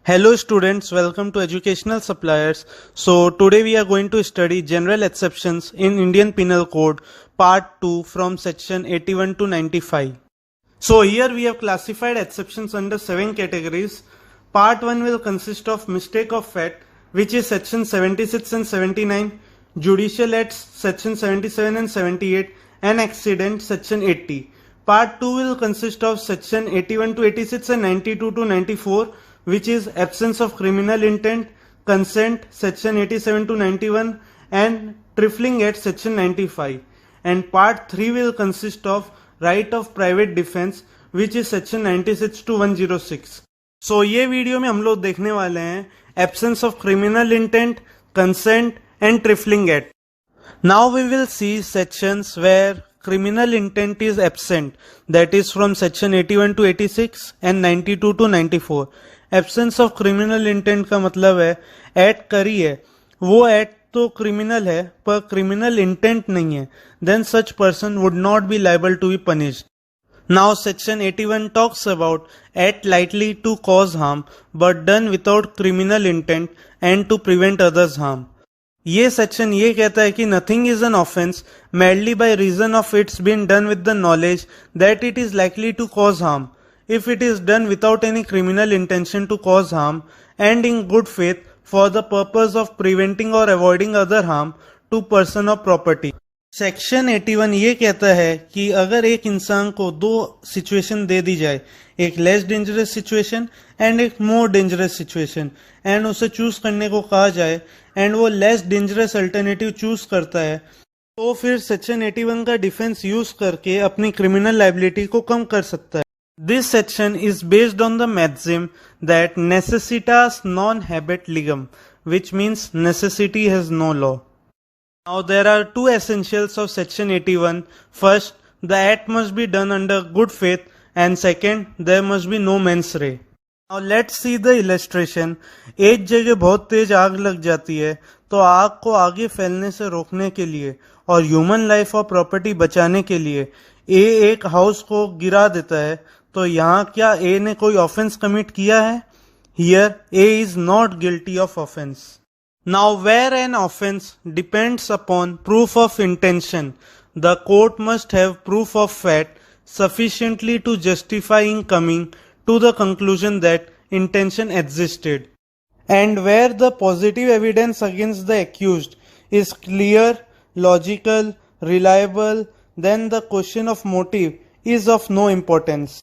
Hello students, welcome to Educational Suppliers. So today we are going to study general exceptions in Indian Penal Code part 2 from section 81 to 95. So here we have classified exceptions under 7 categories. Part 1 will consist of mistake of fact, which is section 76 and 79, judicial acts section 77 and 78, and accident section 80. Part 2 will consist of section 81 to 86 and 92 to 94, which is absence of criminal intent, consent section 87 to 91, and trifling at section 95. And part 3 will consist of right of private defense, which is section 96 to 106. So ये video में हम लोग देखने वाले हैं absence of criminal intent, consent and trifling at. Now we will see sections where criminal intent is absent, that is from section 81 to 86 and 92 to 94. Absence of criminal intent का मतलब है एक्ट करी है, वो एक्ट तो criminal है पर criminal intent नहीं है, then such person would not be liable to be punished. Now section 81 talks about act lightly to cause harm but done without criminal intent and to prevent others harm. ये section ये कहता है कि nothing is an offence merely by reason of it's been done with the knowledge that it is likely to cause harm, if it is done without any criminal intention to cause harm and in good faith for the purpose of preventing or avoiding other harm to person or property. Section 81 ये कहता है कि अगर एक इंसान को दो situation दे दी जाए, एक लेस डेंजरस सिचुएशन एंड एक मोर डेंजरस सिचुएशन, एंड उसे चूज करने को कहा जाए एंड वो लेस डेंजरस अल्टरनेटिव चूज करता है, तो फिर सेक्शन 81 का डिफेंस यूज करके अपनी क्रिमिनल लायबिलिटी को कम कर सकता है. This section is based on the maxim that necessitas non habet legum, which means necessity has no law. Now there are two essentials of section 81. First, the act must be done under good faith, and second, there must be no mens rea. Now let's see the illustration. एक जगह बहुत तेज आग लग जाती है, तो आग को आगे फैलने से रोकने के लिए और ह्यूमन लाइफ और प्रॉपर्टी बचाने के लिए ए एक हाउस को गिरा देता है. तो यहाँ क्या ए ने कोई ऑफेंस कमिट किया है? Here A is not guilty of offence. Now where an offence depends upon proof of intention, the court must have proof of fact sufficiently to justify in coming to the conclusion that intention existed. And where the positive evidence against the accused is clear, logical, reliable, then the question of motive is of no importance.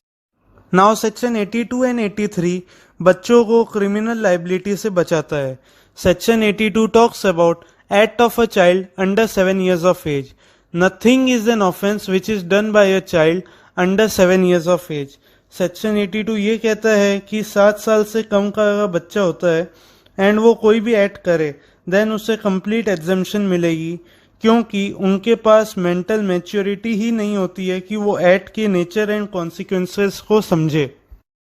Now section 82 and 83 बच्चों को criminal liability से बचाता है. Section 82 talks about act of a child under 7 years of age. Nothing is an offence which is done by a child under 7 years of age. Section 82 ये कहता है कि 7 साल से कम का बच्चा होता है एंड वो कोई भी एक्ट करे, देन उसे कंप्लीट एग्जम्पशन मिलेगी, क्योंकि उनके पास मेंटल मैच्योरिटी ही नहीं होती है कि वो एक्ट के नेचर एंड कॉन्सिक्वेंसेस को समझे.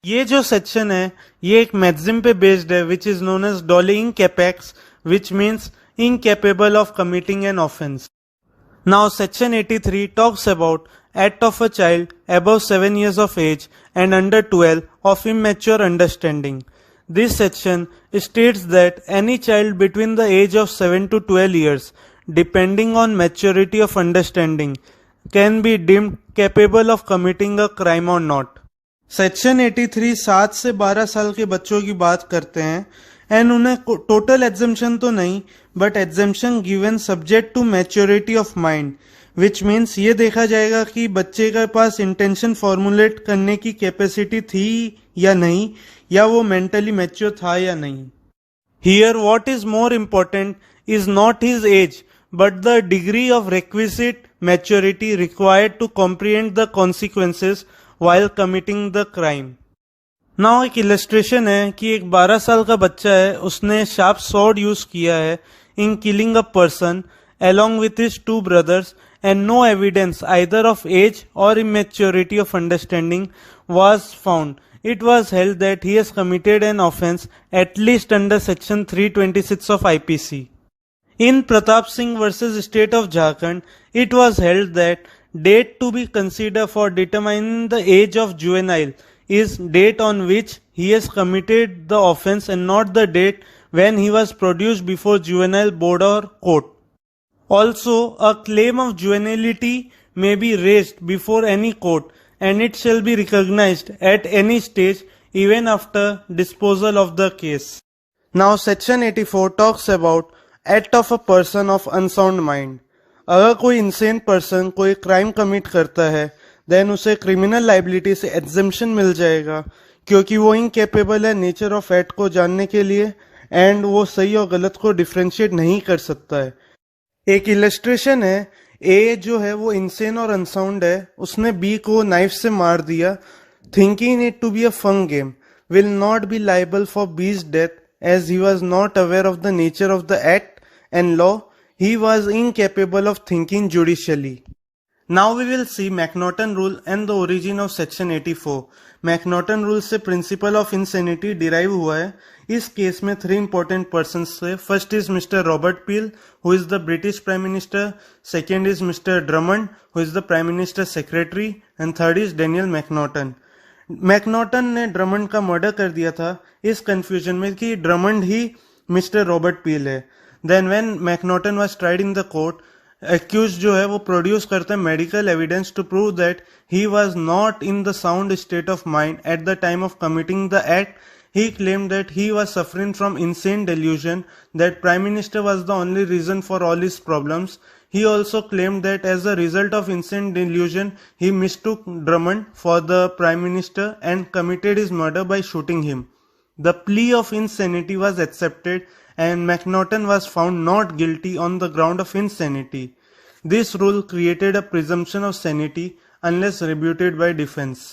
ये जो सेक्शन है ये एक मैक्सिम पे बेस्ड है which is known as doli incapax, which means incapable of committing an offence. Now section 83 talks about act of a child above 7 years of age and under 12 of immature understanding. This section states that any child between the age of 7 to 12 years, depending on maturity of understanding, can be deemed capable of committing a crime or not. Section 83 7 से 12 साल के बच्चों की बात करते हैं and उन्हें total exemption तो नहीं but exemption given subject to maturity of mind, which means ये देखा जाएगा कि बच्चे के पास इंटेंशन फॉर्मुलेट करने की कैपेसिटी थी या नहीं, या वो मेंटली मैच्योर था या नहीं. Here what is more important is not his age but the degree of requisite maturity required to comprehend the consequences while committing the crime. Now एक illustration है कि एक 12 साल का बच्चा है, उसने sharp sword use किया है in killing a person along with his 2 brothers and no evidence either of age or immaturity of understanding was found. It was held that he has committed an offense at least under section 326 of IPC. In Pratap Singh versus State of Jharkhand, it was held that date to be considered for determining the age of juvenile is date on which he has committed the offense and not the date when he was produced before juvenile board or court. Also, a claim of juvenility may be raised before any court and it shall be recognized at any stage even after disposal of the case. Now section 84 talks about act of a person of unsound mind. अगर कोई insane person कोई crime commit करता है then उसे criminal liability से exemption मिल जाएगा क्योंकि वो incapable है nature of act को जानने के लिए and वो सही और गलत को differentiate नहीं कर सकता है. एक illustration है, A जो है वो insane और unsound है, उसने B को knife से मार दिया thinking it to be a fun game, will not be liable for B's death as he was not aware of the nature of the act and law. He was incapable of thinking judicially. Now we will see McNaughton rule and the origin of section 84. McNaughton rule से principle of insanity derive हुआ है. इस case में 3 important persons थे. First is Mr. Robert Peel, who is the British Prime Minister. Second is Mr. Drummond, who is the Prime Minister Secretary. And third is Daniel McNaughton. McNaughton ने Drummond का murder कर दिया था इस confusion में कि Drummond ही mister Robert Peel है. Then when McNaughton was tried in the court, accused जो है वो प्रोड्यूस करते हैं medical evidence to prove that he was not in the sound state of mind at the time of committing the act. He claimed that he was suffering from insane delusion, that Prime Minister was the only reason for all his problems. He also claimed that as a result of insane delusion, he mistook Drummond for the Prime Minister and committed his murder by shooting him. The plea of insanity was accepted and McNaughton was found not guilty on the ground of insanity. This rule created a presumption of sanity unless rebutted by defense.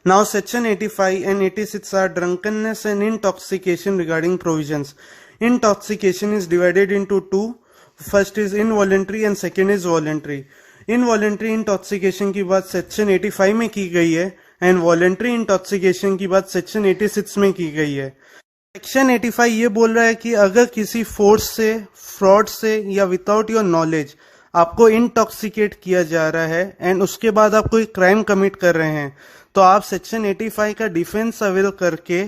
Now section 85 and 86 are drunkenness and intoxication regarding provisions. Intoxication is divided into two. First is involuntary and second is voluntary. Involuntary intoxication की बात section 85 में की गई है and voluntary intoxication की बात section 86 में की गई है. Section 85 ये बोल रहा है कि अगर किसी फोर्स से, फ्रॉड से या विदाउट योर नॉलेज आपको इंटॉक्सिकेट किया जा रहा है एंड उसके बाद आप कोई क्राइम कमिट कर रहे हैं तो आप सेक्शन 85 का डिफेंस अवेल करके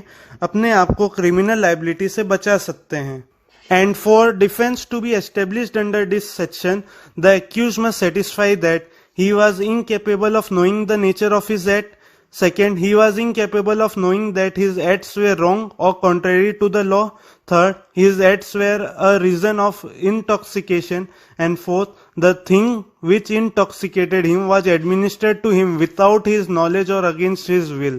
अपने आप को क्रिमिनल लायबिलिटी से बचा सकते हैं. And for defence to be established under this section the accused must satisfy that he was incapable of knowing the nature of his act. Second, he was incapable of knowing that his acts were wrong or contrary to the law. Third, his acts were a reason of intoxication. And fourth, the thing which intoxicated him was administered to him without his knowledge or against his will.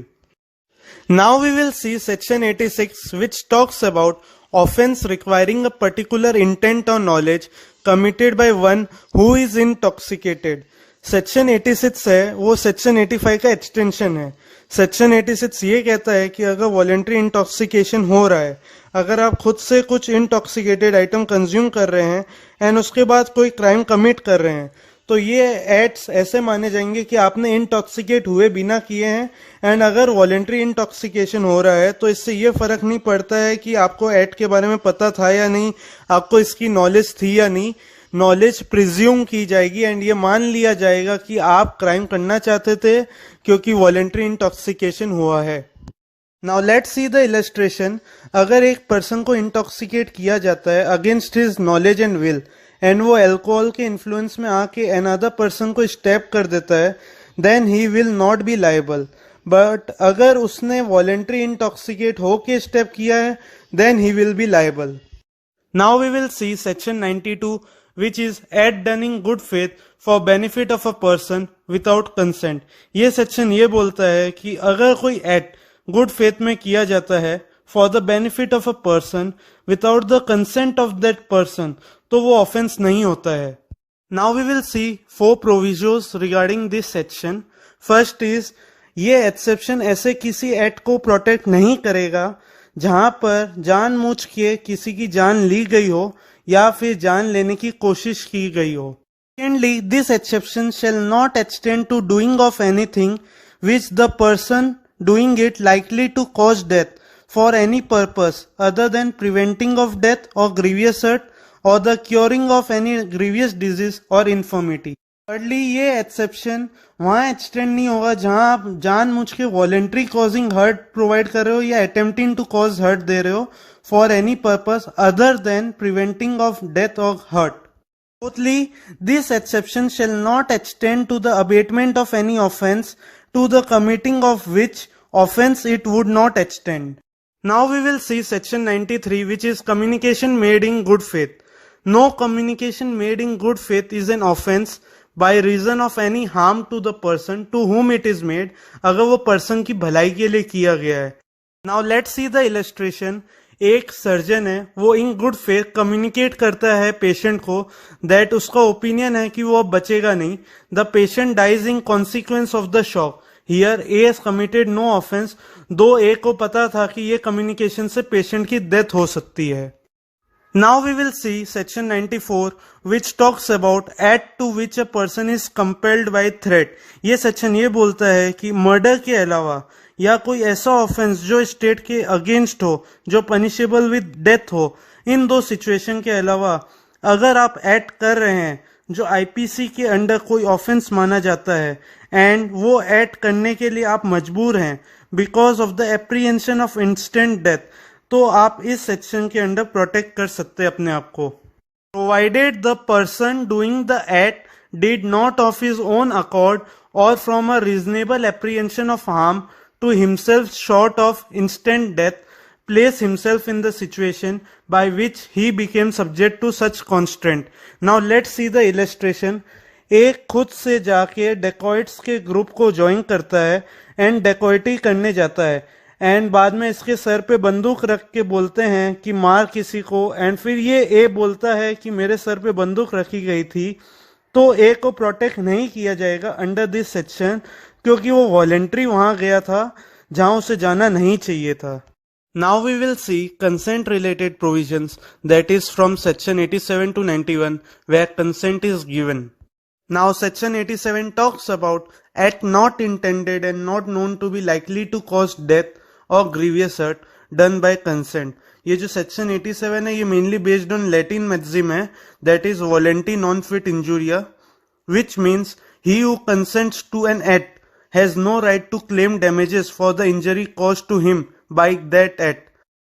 Now we will see section 86, which talks about offense requiring a particular intent or knowledge committed by one who is intoxicated. Section 86 है वो section 85 का extension है. Section 86 ये कहता है कि अगर voluntary intoxication हो रहा है, अगर आप खुद से कुछ इंटॉक्सिकेटेड आइटम कंज्यूम कर रहे हैं एंड उसके बाद कोई क्राइम कमिट कर रहे हैं तो ये एक्ट्स ऐसे माने जाएंगे कि आपने इंटॉक्सिकेट हुए बिना किए हैं. एंड अगर वॉलेंट्री इंटॉक्सिकेशन हो रहा है तो इससे ये फर्क नहीं पड़ता है कि आपको एक्ट के बारे में पता था या नहीं, आपको इसकी नॉलेज थी या नहीं. नॉलेज प्रिज्यूम की जाएगी एंड ये मान लिया जाएगा कि आप क्राइम करना चाहते थे क्योंकि वॉलेंट्री इंटॉक्सिकेशन हुआ है. Now let's see the illustration. अगर एक पर्सन को इंटॉक्सिकेट किया जाता है against his knowledge and will and वो अल्कोहल के इन्फ्लुएंस में आके अनदर पर्सन को स्टेप कर देता है then he will not be liable. But अगर उसने वॉलेंट्री इंटॉक्सिकेट होके स्टेप किया है then he will be liable. Now we will see section 92, which is act done in good faith for benefit of a person without consent. ये section ये बोलता है कि अगर कोई एक्ट गुड फेथ में किया जाता है for the benefit of a person without the consent of that person तो वो ऑफेंस नहीं होता है. Now we will see 4 provisos regarding this section. First is ये एक्सेप्शन ऐसे किसी एक्ट को प्रोटेक्ट नहीं करेगा जहां पर जानबूझ के किसी की जान ली गई हो या फिर जान लेने की कोशिश की गई हो. Secondly, this exception shall not extend to doing of anything which the person doing it likely to cause death for any purpose other than preventing of death or grievous hurt or the curing of any grievous disease or infirmity. Thirdly ये exception वहां extend नहीं होगा जहां आप जानबूझ के voluntary causing hurt provide कर रहे हो या अटेम्प्टिंग टू कॉज हर्ट दे रहे हो for any purpose other than preventing of death और hurt. Fourthly, this exception shall not extend to the abatement of any offence to the committing of which offence it would not extend. Now we will see section 93, which is communication made in good faith. No communication made in good faith is an offence by reason of any harm to the person to whom it is made, अगर वो person की भलाई के लिए किया गया है. Now let's see the illustration. एक सर्जन है, वो इन गुड फेथ कम्युनिकेट करता है पेशेंट को दैट उसका ओपिनियन है कि वो अब बचेगा नहीं. The patient dies in consequence of the shock. Here A has committed no offence, though A को पता था कि ये कम्युनिकेशन से पेशेंट की डेथ हो सकती है. Now we will see section 94 which talks about act to which a person is compelled by threat. ये सेक्शन ये बोलता है कि मर्डर के अलावा या कोई ऐसा ऑफेंस जो स्टेट के अगेंस्ट हो, जो पनिशेबल विद डेथ हो, इन दो सिचुएशन के अलावा अगर आप एक्ट कर रहे हैं जो आईपीसी के अंडर कोई ऑफेंस माना जाता है एंड वो एक्ट करने के लिए आप मजबूर हैं because of the apprehension of instant death, तो आप इस सेक्शन के अंडर प्रोटेक्ट कर सकते हैं अपने आप को. Provided the person doing the act did not of his own accord और from a reasonable apprehension of harm to himself short of instant death, place himself in the situation by which he became subject to such constraint. Now let's see the illustration. एक खुद से जाके dacoits के group को join करता है and dacoity करने जाता है एंड बाद में इसके सर पे बंदूक रख के बोलते हैं कि मार किसी को, एंड फिर ये ए बोलता है कि मेरे सर पे बंदूक रखी गई थी, तो ए को प्रोटेक्ट नहीं किया जाएगा अंडर दिस सेक्शन क्योंकि वो वॉलेंट्री वहां गया था जहां उसे जाना नहीं चाहिए था. Now we will see consent related provisions that is from section 87 to 91 where consent is given. Now section 87 talks about act not intended and not known to be likely to cause death और grievous hurt done by consent. ये जो section 87 है ये mainly based on Latin maxim है that is volenti non fit injuria, which means he who consents to an act has no right to claim damages for the injury caused to him by that act.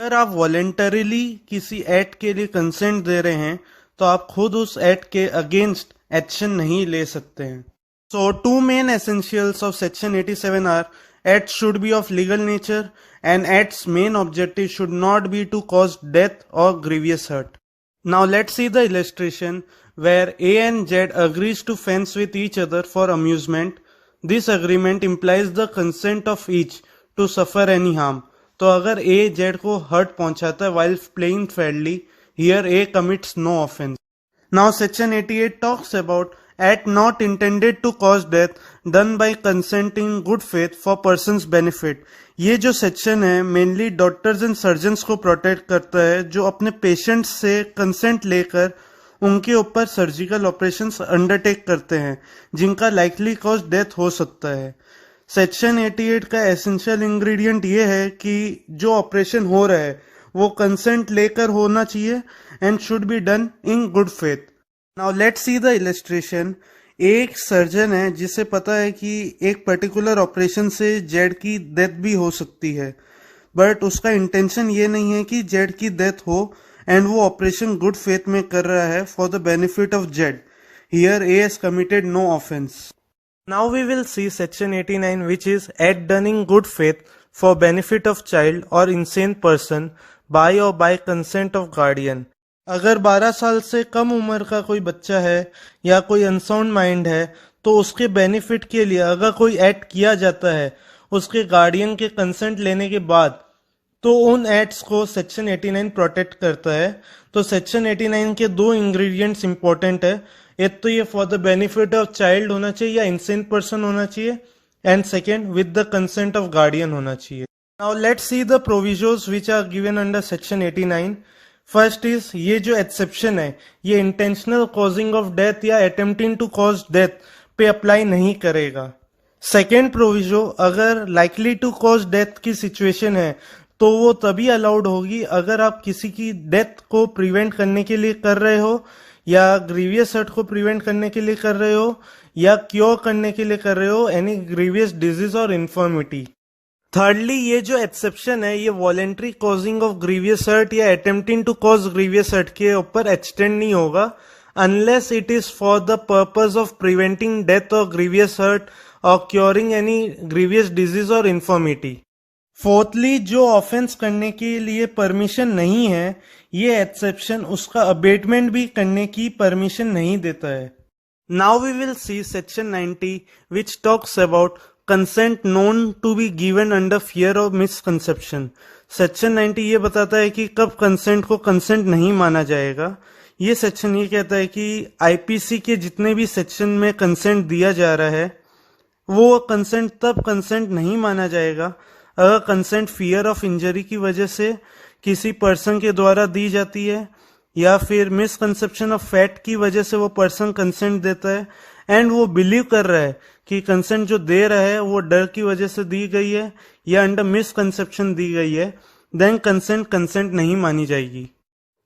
अगर आप voluntarily किसी act के लिए consent दे रहे हैं तो आप खुद उस एक्ट के अगेंस्ट एक्शन नहीं ले सकते हैं. So two main essentials of section 87 are acts should be of legal nature and acts main objective should not be to cause death or grievous hurt. Now let's see the illustration where A and Z agrees to fence with each other for amusement. This agreement implies the consent of each to suffer any harm. तो अगर A Z को hurt पहुंचाता है while playing fairly, here A commits no offense. Now section 88 talks about act not intended to cause death done by consent in good faith for person's benefit. ये जो section है mainly doctors and surgeons को protect करता है जो अपने patients से consent लेकर उनके ऊपर सर्जिकल ऑपरेशंस अंडरटेक करते हैं जिनका लाइकली कॉज डेथ हो सकता है. सेक्शन 88 का एसेंशियल इंग्रेडिएंट ये है कि जो ऑपरेशन हो रहा है वो कंसेंट लेकर होना चाहिए and should be done in good faith. Now let's see the illustration. एक सर्जन है जिसे पता है कि एक पर्टिकुलर ऑपरेशन से जेड की डेथ भी हो सकती है, बट उसका इंटेंशन ये नहीं है कि जेड की डेथ हो एंड वो ऑपरेशन गुड फेथ में कर रहा है for the benefit of Z. Here A has committed no offence. Now we will see section 89 which is act done in good faith for benefit of child or insane person by or by consent of guardian. अगर 12 साल से कम उम्र का कोई बच्चा है या कोई अनसाउंड माइंड है तो उसके बेनिफिट के लिए अगर कोई एक्ट किया जाता है उसके गार्डियन के कंसेंट लेने के बाद, तो उन एक्ट्स को सेक्शन 89 प्रोटेक्ट करता है. तो सेक्शन 89 के दो इंग्रेडिएंट्स इंपॉर्टेंट है. एक तो ये for the benefit of child होना चाहिए या इंसेंट पर्सन होना चाहिए, and second with the consent of guardian होना चाहिए. Now let's see the provisions which are given under section 89. First is ये जो एक्सेप्शन है ये इंटेंशनल कॉजिंग ऑफ डेथ या अटेम्प्टिंग टू कॉज डेथ पे अप्लाई नहीं करेगा. सेकेंड प्रोविजो अगर लाइकली टू कॉज डेथ की सिचुएशन है तो वो तभी अलाउड होगी अगर आप किसी की डेथ को प्रिवेंट करने के लिए कर रहे हो या ग्रीवियस हर्ट को प्रिवेंट करने के लिए कर रहे हो या क्योर करने के लिए कर रहे हो एनी ग्रीवियस डिजीज और इन्फॉर्मिटी। थर्डली, ये जो एक्सेप्शन है ये voluntary causing of grievous hurt या attempting to cause grievous hurt के ऊपर एक्सटेंड नहीं होगा unless it is for the purpose of preventing death or grievous hurt or curing any grievous disease or infirmity. Fourthly, जो offence करने के लिए permission नहीं है ये एक्सेप्शन उसका अबेटमेंट भी करने की परमिशन नहीं देता है। Now we will see section 90 which talks about consent known to be given under fear of misconception. Section 90 ये बताता है कि कब कंसेंट को कंसेंट नहीं माना जाएगा। ये सेक्शन ये कहता है कि आईपीसी के जितने भी सेक्शन में कंसेंट दिया जा रहा है वो कंसेंट तब कंसेंट नहीं माना जाएगा अगर कंसेंट फियर ऑफ इंजरी की वजह से किसी पर्सन के द्वारा दी जाती है या फिर मिसकंसेप्शन ऑफ फैक्ट की वजह से वो पर्सन कंसेंट देता है एंड वो बिलीव कर रहा है कि कंसेंट जो दे रहा है वो डर की वजह से दी गई है या अंडर मिसकंसेप्शन दी गई है, देन कंसेंट नहीं मानी जाएगी।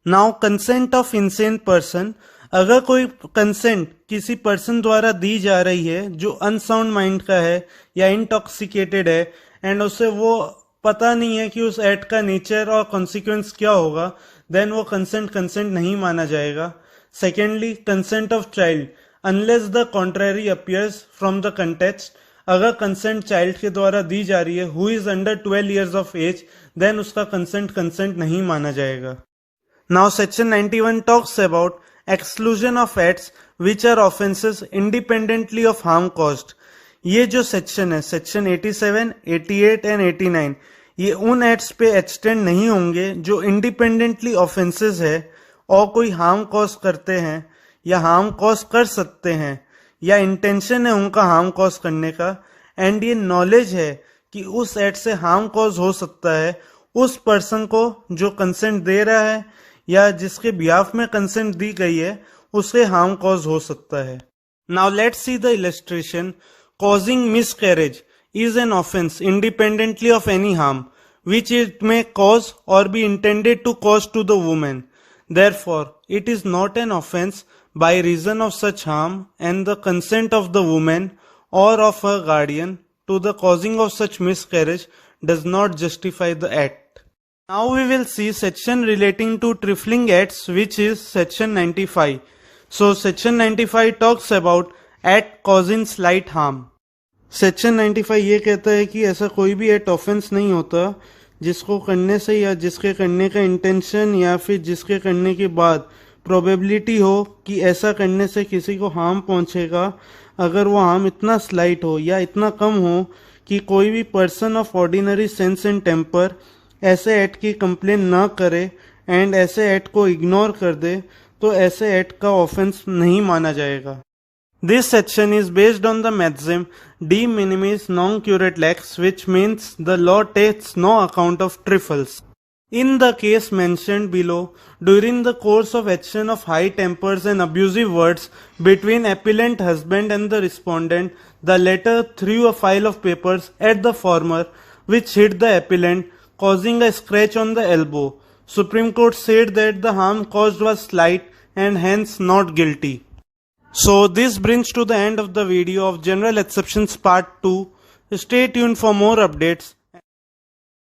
Now consent of insane person, अगर कोई कंसेंट किसी पर्सन द्वारा दी जा रही है जो अनसाउंड माइंड का है या इंटॉक्सिकेटेड है एंड उसे वो पता नहीं है कि उस एक्ट का नेचर और कॉन्सिक्वेंस क्या होगा, देन वो कंसेंट नहीं माना जाएगा। Secondly, consent of child, unless the contrary appears from the context, अगर कंसेंट चाइल्ड के द्वारा दी जा रही है who is under 12 years of age, then उसका कंसेंट नहीं माना जाएगा। Now section 91 talks about exclusion of acts which are offences independently of harm caused. ये जो सेक्शन है सेक्शन 87, 88 एंड 89 ये उन एक्ट्स पे एक्सटेंड नहीं होंगे जो इंडिपेंडेंटली ऑफेंसेस है और कोई हार्म कॉज करते हैं या हार्म कॉज कर सकते हैं या इंटेंशन है उनका हार्म कॉज करने का एंड ये नॉलेज है कि उस एक्ट से हार्म कॉज हो सकता है उस पर्सन को जो कंसेंट दे रहा है या जिसके बिहाफ में कंसेंट दी गई है उसे हार्म कॉज हो सकता है। Now let's see the illustration. Causing miscarriage is an offence independently of any harm which it may cause or be intended to cause to the woman. Therefore, it is not an offense by reason of such harm and the consent of the woman or of her guardian to the causing of such miscarriage does not justify the act. Now we will see section relating to trifling acts which is section 95. So section 95 talks about act causing slight harm. Section 95 ये कहता है कि ऐसा कोई भी act offence नहीं होता जिसको करने से या जिसके करने का इंटेंशन या फिर जिसके करने के बाद प्रोबेबिलिटी हो कि ऐसा करने से किसी को हार्म पहुंचेगा, अगर वो हार्म इतना स्लाइट हो या इतना कम हो कि कोई भी person of ordinary sense and temper ऐसे एक्ट की कंप्लेन ना करे एंड ऐसे एक्ट को इग्नोर कर दे, तो ऐसे एक्ट का ऑफेंस नहीं माना जाएगा। This section is based on the maxim de minimis non curate lex, which means the law takes no account of trifles. In the case mentioned below, during the course of action of high tempers and abusive words between appellant husband and the respondent, the latter threw a file of papers at the former, which hit the appellant, causing a scratch on the elbow. Supreme Court said that the harm caused was slight and hence not guilty. So this brings to the end of the video of General Exceptions Part 2. Stay tuned for more updates.